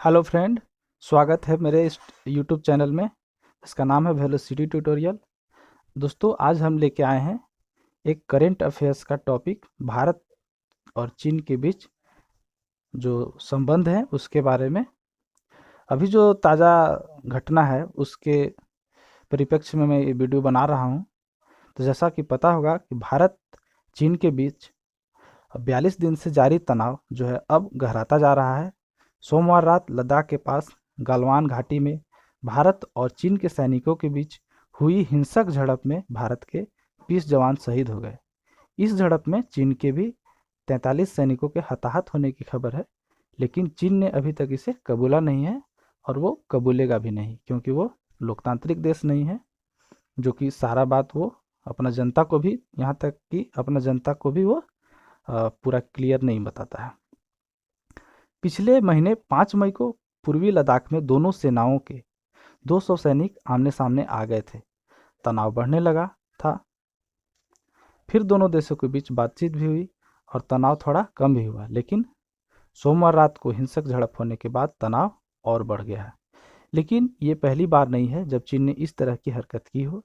Hello friend, स्वागत है मेरे इस यूट्यूब चैनल में। इसका नाम है वेलोसिटी ट्यूटोरियल। दोस्तों, आज हम लेके आए हैं एक करेंट अफेयर्स का टॉपिक, भारत और चीन के बीच जो संबंध है उसके बारे में। अभी जो ताज़ा घटना है उसके परिप्रेक्ष्य में मैं ये वीडियो बना रहा हूँ। तो जैसा कि पता होगा कि भारत चीन के बीच 42 दिन से जारी तनाव जो है अब गहराता जा रहा है। सोमवार रात लद्दाख के पास गलवान घाटी में भारत और चीन के सैनिकों के बीच हुई हिंसक झड़प में भारत के 20 जवान शहीद हो गए। इस झड़प में चीन के भी 43 सैनिकों के हताहत होने की खबर है, लेकिन चीन ने अभी तक इसे कबूला नहीं है और वो कबूलेगा भी नहीं, क्योंकि वो लोकतांत्रिक देश नहीं है। जो कि सारा बात वो अपना जनता को भी, यहाँ तक कि अपना जनता को भी वो पूरा क्लियर नहीं बताता है। पिछले महीने 5 मई को पूर्वी लद्दाख में दोनों सेनाओं के 200 सैनिक आमने सामने आ गए थे। तनाव बढ़ने लगा था। फिर दोनों देशों के बीच बातचीत भी हुई और तनाव थोड़ा कम भी हुआ, लेकिन सोमवार रात को हिंसक झड़प होने के बाद तनाव और बढ़ गया है। लेकिन ये पहली बार नहीं है जब चीन ने इस तरह की हरकत की हो।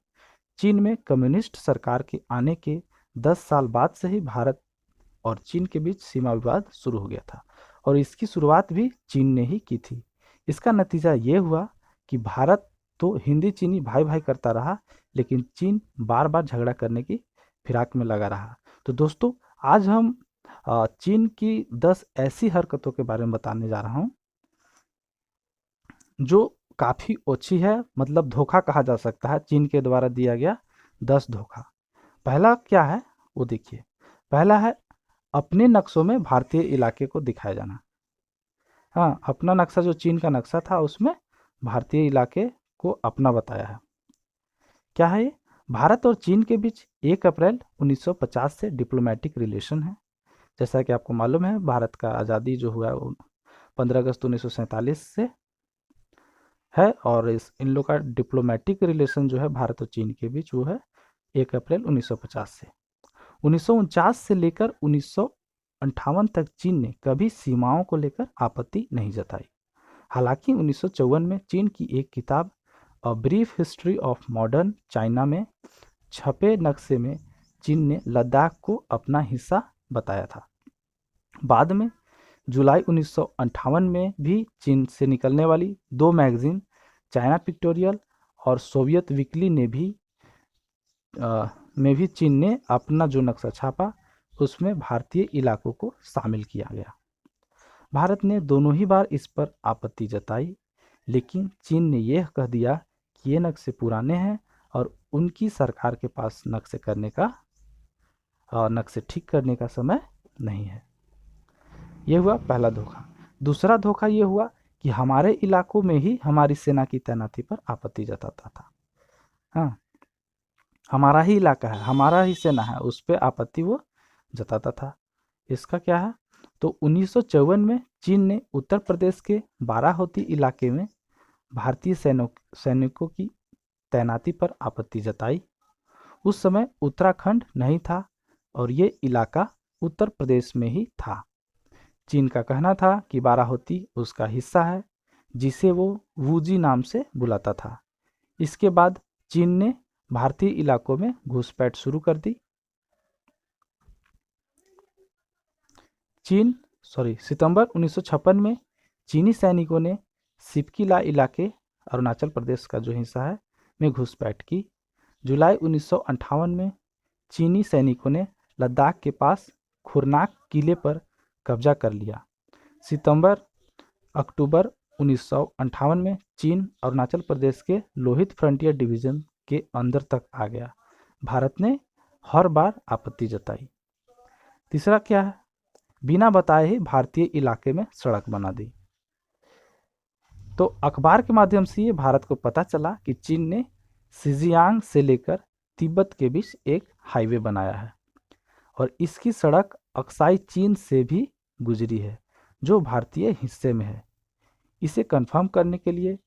चीन में कम्युनिस्ट सरकार के आने के 10 साल बाद से ही भारत और चीन के बीच सीमा विवाद शुरू हो गया था, और इसकी शुरुआत भी चीन ने ही की थी। इसका नतीजा ये हुआ कि भारत तो हिंदी चीनी भाई भाई करता रहा, लेकिन चीन बार बार झगड़ा करने की फिराक में लगा रहा। तो दोस्तों, आज हम चीन की 10 ऐसी हरकतों के बारे में बताने जा रहा हूँ जो काफ़ी ओछी है, मतलब धोखा कहा जा सकता है, चीन के द्वारा दिया गया 10 धोखा। पहला क्या है वो देखिए। पहला है अपने नक्शों में भारतीय इलाके को दिखाया जाना। हाँ, अपना नक्शा जो चीन का नक्शा था उसमें भारतीय इलाके को अपना बताया है। क्या है ये? भारत और चीन के बीच 1 अप्रैल 1950 से डिप्लोमेटिक रिलेशन है। जैसा कि आपको मालूम है, भारत का आज़ादी जो हुआ वो 15 अगस्त 1947 से है, और इन लोग का डिप्लोमेटिक रिलेशन जो है भारत और चीन के बीच वो है 1 अप्रैल 1950 से। 1949 से लेकर 1958 तक चीन ने कभी सीमाओं को लेकर आपत्ति नहीं जताई। हालांकि 1954 में चीन की एक किताब a brief history of modern China में छपे नक्शे में चीन ने लद्दाख को अपना हिस्सा बताया था। बाद में जुलाई 1958 में भी चीन से निकलने वाली 2 मैगजीन, चाइना पिक्टोरियल और सोवियत वीकली में भी चीन ने अपना जो नक्शा छापा उसमें भारतीय इलाकों को शामिल किया गया। भारत ने दोनों ही बार इस पर आपत्ति जताई, लेकिन चीन ने यह कह दिया कि ये नक्शे पुराने हैं और उनकी सरकार के पास नक्शे ठीक करने का समय नहीं है। यह हुआ पहला धोखा। दूसरा धोखा यह हुआ कि हमारे इलाकों में ही हमारी सेना की तैनाती पर आपत्ति जताता था। हाँ, हमारा ही इलाका है, हमारा ही सेना है, उस पर आपत्ति वो जताता था। इसका क्या है? तो 1954 में चीन ने उत्तर प्रदेश के बाराहोती इलाके में भारतीय सैनिकों की तैनाती पर आपत्ति जताई। उस समय उत्तराखंड नहीं था और ये इलाका उत्तर प्रदेश में ही था। चीन का कहना था कि बाराहोती उसका हिस्सा है, जिसे वो वूजी नाम से बुलाता था। इसके बाद चीन ने भारतीय इलाकों में घुसपैठ शुरू कर दी। सितंबर 1956 में चीनी सैनिकों ने सिपकीला इलाके, अरुणाचल प्रदेश का जो हिस्सा है, में घुसपैठ की। जुलाई 1958 में चीनी सैनिकों ने लद्दाख के पास खुरनाक किले पर कब्जा कर लिया। सितंबर अक्टूबर 1958 में चीन अरुणाचल प्रदेश के लोहित फ्रंटियर डिवीजन के अंदर तक आ गया। भारत ने हर बार आपत्ति जताई। तीसरा क्या है? बिना बताए ही भारतीय इलाके में सड़क बना दी। तो अखबार के माध्यम से ये भारत को पता चला कि चीन ने शिजियांग से लेकर तिब्बत के बीच एक हाईवे बनाया है और इसकी सड़क अक्साई चीन से भी गुजरी है, जो भारतीय हिस्से में है। इसे कंफर्म करने के लिए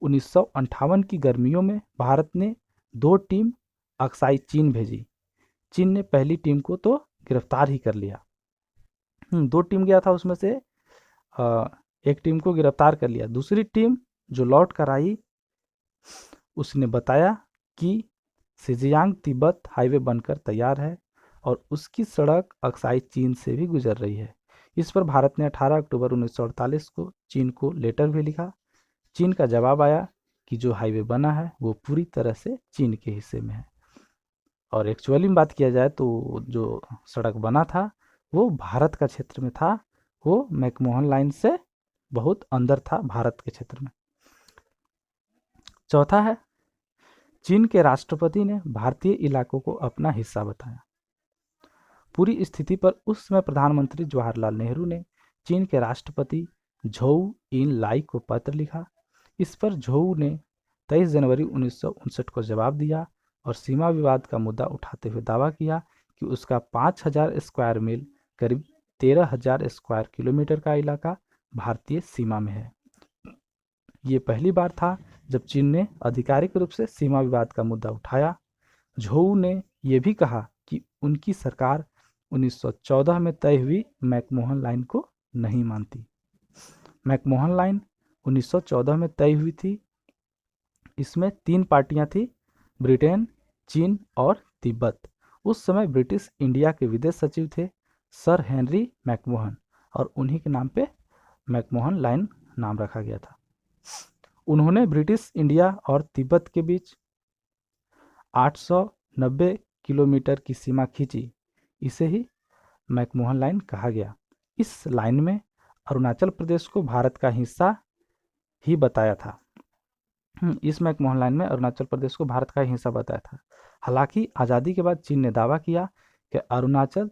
1958 की गर्मियों में भारत ने 2 टीम अक्साई चीन भेजी। चीन ने पहली टीम को तो गिरफ्तार ही कर लिया। 2 टीम गया था, उसमें से एक टीम को गिरफ्तार कर लिया। दूसरी टीम जो लौट कर आई, उसने बताया कि सिजियांग तिब्बत हाईवे बनकर तैयार है और उसकी सड़क अक्साई चीन से भी गुजर रही है। इस पर भारत ने 18 अक्टूबर 1948 को चीन को लेटर भी लिखा। चीन का जवाब आया कि जो हाईवे बना है वो पूरी तरह से चीन के हिस्से में है। और एक्चुअली में बात किया जाए तो जो सड़क बना था वो भारत का क्षेत्र में था, वो मैकमोहन लाइन से बहुत अंदर था भारत के क्षेत्र में। चौथा है, चीन के राष्ट्रपति ने भारतीय इलाकों को अपना हिस्सा बताया। पूरी स्थिति पर उस समय प्रधानमंत्री जवाहरलाल नेहरू ने चीन के राष्ट्रपति झोउ इन लाई को पत्र लिखा। इस पर झोउ ने 23 जनवरी 1959 को जवाब दिया और सीमा विवाद का मुद्दा उठाते हुए दावा किया कि उसका 5000 स्क्वायर मील करीब 13,000 स्क्वायर किलोमीटर का इलाका भारतीय सीमा में है। ये पहली बार था जब चीन ने आधिकारिक रूप से सीमा विवाद का मुद्दा उठाया। झोउ ने यह भी कहा कि उनकी सरकार 1914 में तय हुई मैकमोहन लाइन को नहीं मानती। मैकमोहन लाइन 1914 में तय हुई थी। इसमें 3 पार्टियां थी, ब्रिटेन, चीन और तिब्बत। उस समय ब्रिटिश इंडिया के विदेश सचिव थे सर हेनरी मैकमोहन और उन्हीं के नाम पे मैकमोहन लाइन नाम रखा गया था। उन्होंने ब्रिटिश इंडिया और तिब्बत के बीच 890 किलोमीटर की सीमा खींची। इसे ही मैकमोहन लाइन कहा गया। इस लाइन में अरुणाचल प्रदेश को भारत का हिस्सा ही बताया था। इस मैकमोहन लाइन में अरुणाचल प्रदेश को भारत का हिस्सा बताया था। हालांकि आज़ादी के बाद चीन ने दावा किया कि अरुणाचल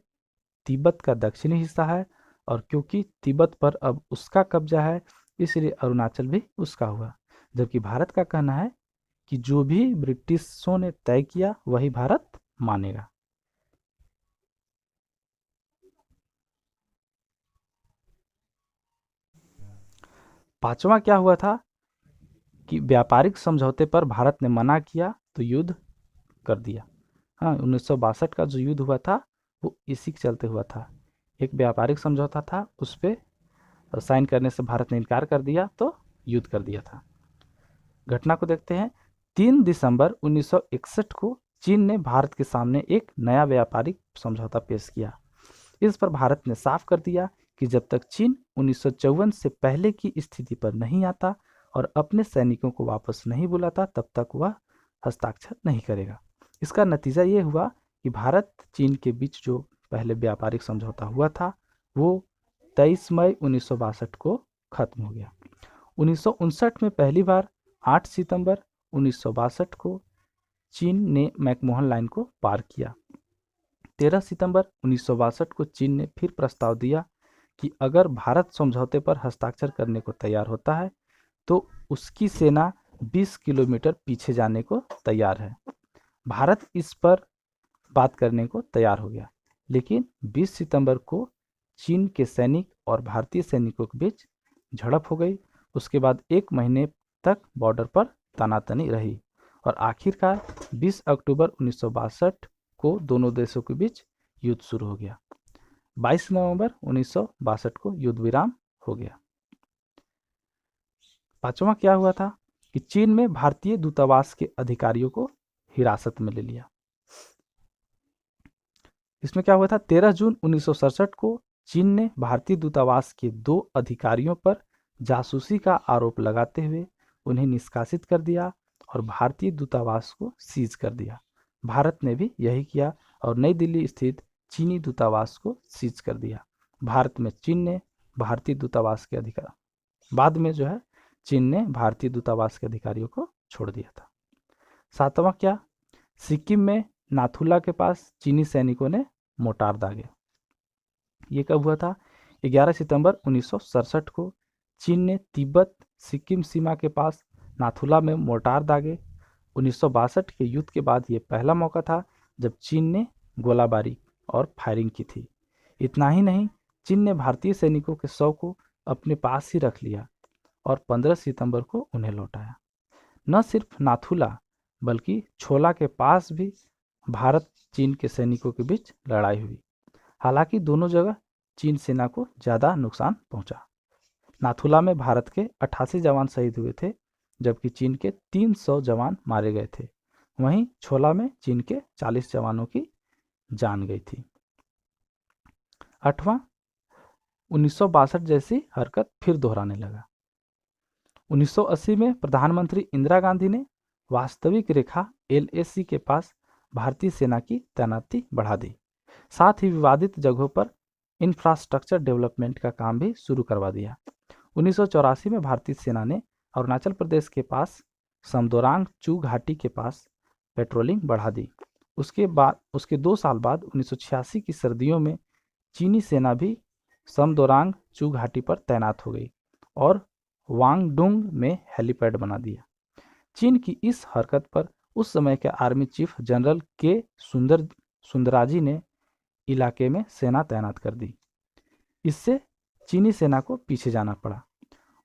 तिब्बत का दक्षिणी हिस्सा है और क्योंकि तिब्बत पर अब उसका कब्जा है इसलिए अरुणाचल भी उसका हुआ। जबकि भारत का कहना है कि जो भी ब्रिटिशों ने तय किया वही भारत मानेगा। पांचवा क्या हुआ था कि व्यापारिक समझौते पर भारत ने मना किया तो युद्ध कर दिया। हाँ, 1962 का जो युद्ध हुआ था वो इसी के चलते हुआ था। एक व्यापारिक समझौता था, उस पर साइन करने से भारत ने इनकार कर दिया तो युद्ध कर दिया था। घटना को देखते हैं। 3 दिसंबर 1961 को चीन ने भारत के सामने एक नया व्यापारिक समझौता पेश किया। इस पर भारत ने साफ कर दिया कि जब तक चीन 1954 से पहले की स्थिति पर नहीं आता और अपने सैनिकों को वापस नहीं बुलाता तब तक वह हस्ताक्षर नहीं करेगा। इसका नतीजा ये हुआ कि भारत चीन के बीच जो पहले व्यापारिक समझौता हुआ था वो 23 मई 1962 को खत्म हो गया। 1959 में पहली बार 8 सितंबर 1962 को चीन ने मैकमोहन लाइन को पार किया। 13 सितंबर 1962 को चीन ने फिर प्रस्ताव दिया कि अगर भारत समझौते पर हस्ताक्षर करने को तैयार होता है तो उसकी सेना 20 किलोमीटर पीछे जाने को तैयार है। भारत इस पर बात करने को तैयार हो गया, लेकिन 20 सितंबर को चीन के सैनिक और भारतीय सैनिकों के बीच झड़प हो गई। उसके बाद 1 महीने तक बॉर्डर पर तनातनी रही और आखिरकार 20 अक्टूबर 1962 को दोनों देशों के बीच युद्ध शुरू हो गया। 22 नवंबर 1962 को युद्ध विराम हो गया। पांचवा क्या हुआ था कि चीन में भारतीय दूतावास के अधिकारियों को हिरासत में ले लिया। इसमें क्या हुआ था, 13 जून 1967 को चीन ने भारतीय दूतावास के 2 अधिकारियों पर जासूसी का आरोप लगाते हुए उन्हें निष्कासित कर दिया और भारतीय दूतावास को सीज कर दिया। भारत ने भी यही किया और नई दिल्ली स्थित चीनी दूतावास को सीज कर दिया। भारत में चीन ने भारतीय दूतावास के अधिकार बाद में जो है चीन ने भारतीय दूतावास के अधिकारियों को छोड़ दिया था। 7वां क्या, सिक्किम में नाथुला के पास चीनी सैनिकों ने मोर्टार दागे। ये कब हुआ था, 11 सितंबर 1967 को चीन ने तिब्बत सिक्किम सीमा के पास नाथुला में मोर्टार दागे। 1962 के युद्ध के बाद ये पहला मौका था जब चीन ने गोलाबारी और फायरिंग की थी। इतना ही नहीं, चीन ने भारतीय सैनिकों के शव को अपने पास ही रख लिया और 15 सितंबर को उन्हें लौटाया। न सिर्फ नाथुला बल्कि छोला के पास भी भारत चीन के सैनिकों के बीच लड़ाई हुई। हालांकि दोनों जगह चीन सेना को ज़्यादा नुकसान पहुंचा। नाथुला में भारत के 88 जवान शहीद हुए थे, जबकि चीन के 300 जवान मारे गए थे। वहीं छोला में चीन के 40 जवानों की जान गई थी। 8वां, 1962 जैसी हरकत फिर दोहराने लगा। 1980 में प्रधानमंत्री इंदिरा गांधी ने वास्तविक रेखा LAC के पास भारतीय सेना की तैनाती बढ़ा दी। साथ ही विवादित जगहों पर इंफ्रास्ट्रक्चर डेवलपमेंट का काम भी शुरू करवा दिया। 1984 में भारतीय सेना ने अरुणाचल प्रदेश के पास समदोरांग चू घाटी के पास पेट्रोलिंग बढ़ा दी। उसके 2 साल बाद 1986 की सर्दियों में चीनी सेना भी समदोरांग चू घाटी पर तैनात हो गई और वांगडुंग में हेलीपैड बना दिया। चीन की इस हरकत पर उस समय के आर्मी चीफ जनरल के सुंदराजी ने इलाके में सेना तैनात कर दी। इससे चीनी सेना को पीछे जाना पड़ा।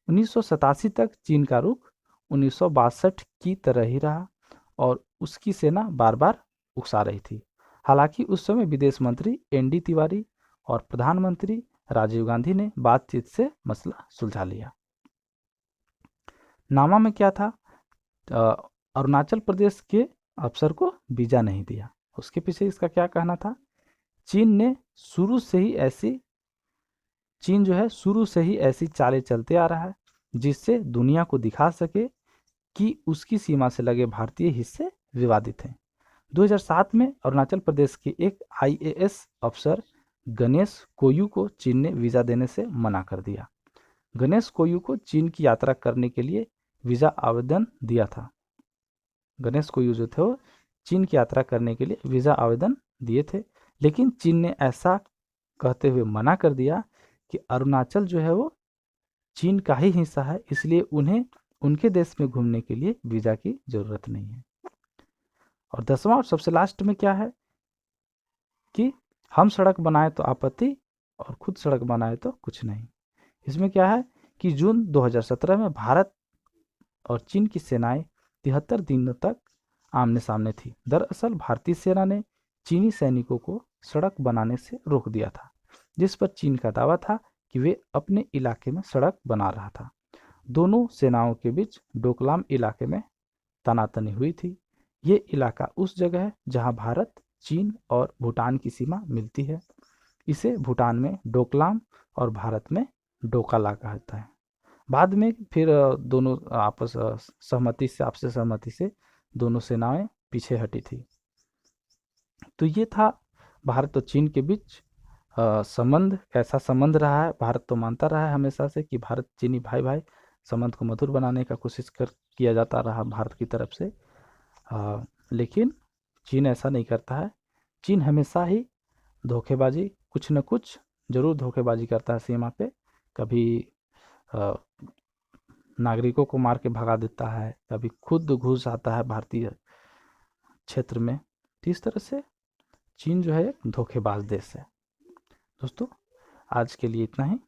1987 तक चीन का रुख 1962 की तरह ही रहा और उसकी सेना बार बार उकसा रही थी। हालांकि उस समय विदेश मंत्री ND तिवारी और प्रधानमंत्री राजीव गांधी ने बातचीत से मसला सुलझा लिया। नामा में क्या था? अरुणाचल प्रदेश के अफसर को वीजा नहीं दिया। उसके पीछे इसका क्या कहना था? चीन शुरू से ही ऐसी चालें चलते आ रहा है जिससे दुनिया को दिखा सके कि उसकी सीमा से लगे भारतीय हिस्से विवादित हैं। 2007 में अरुणाचल प्रदेश के एक IAS अफसर गणेश कोयू को चीन ने वीज़ा देने से मना कर दिया। गणेश कोयू को चीन की यात्रा करने के लिए वीज़ा आवेदन दिया था। गणेश कोयू जो थे वो चीन की यात्रा करने के लिए वीज़ा आवेदन दिए थे, लेकिन चीन ने ऐसा कहते हुए मना कर दिया कि अरुणाचल जो है वो चीन का ही हिस्सा है, इसलिए उन्हें उनके देश में घूमने के लिए वीज़ा की ज़रूरत नहीं है। और 10वां और सबसे लास्ट में क्या है कि हम सड़क बनाए तो आपत्ति और खुद सड़क बनाए तो कुछ नहीं। इसमें क्या है कि जून 2017 में भारत और चीन की सेनाएं 73 दिनों तक आमने सामने थी। दरअसल भारतीय सेना ने चीनी सैनिकों को सड़क बनाने से रोक दिया था, जिस पर चीन का दावा था कि वे अपने इलाके में सड़क बना रहा था। दोनों सेनाओं के बीच डोकलाम इलाके में तनातनी हुई थी। ये इलाका उस जगह है जहां भारत, चीन और भूटान की सीमा मिलती है। इसे भूटान में डोकलाम और भारत में डोकाला कहता है। बाद में फिर दोनों आपसी सहमति से दोनों सेनाएं पीछे हटी थी। तो ये था भारत और चीन के बीच संबंध, कैसा संबंध रहा है। भारत तो मानता रहा है हमेशा से कि भारत चीनी भाई भाई, संबंध को मधुर बनाने का कोशिश किया जाता रहा भारत की तरफ से। लेकिन चीन ऐसा नहीं करता है। चीन हमेशा ही धोखेबाजी, कुछ न कुछ जरूर धोखेबाजी करता है सीमा पे। कभी नागरिकों को मार के भगा देता है, कभी खुद घुस आता है भारतीय क्षेत्र में। तो इस तरह से चीन जो है एक धोखेबाज देश है। दोस्तों आज के लिए इतना ही।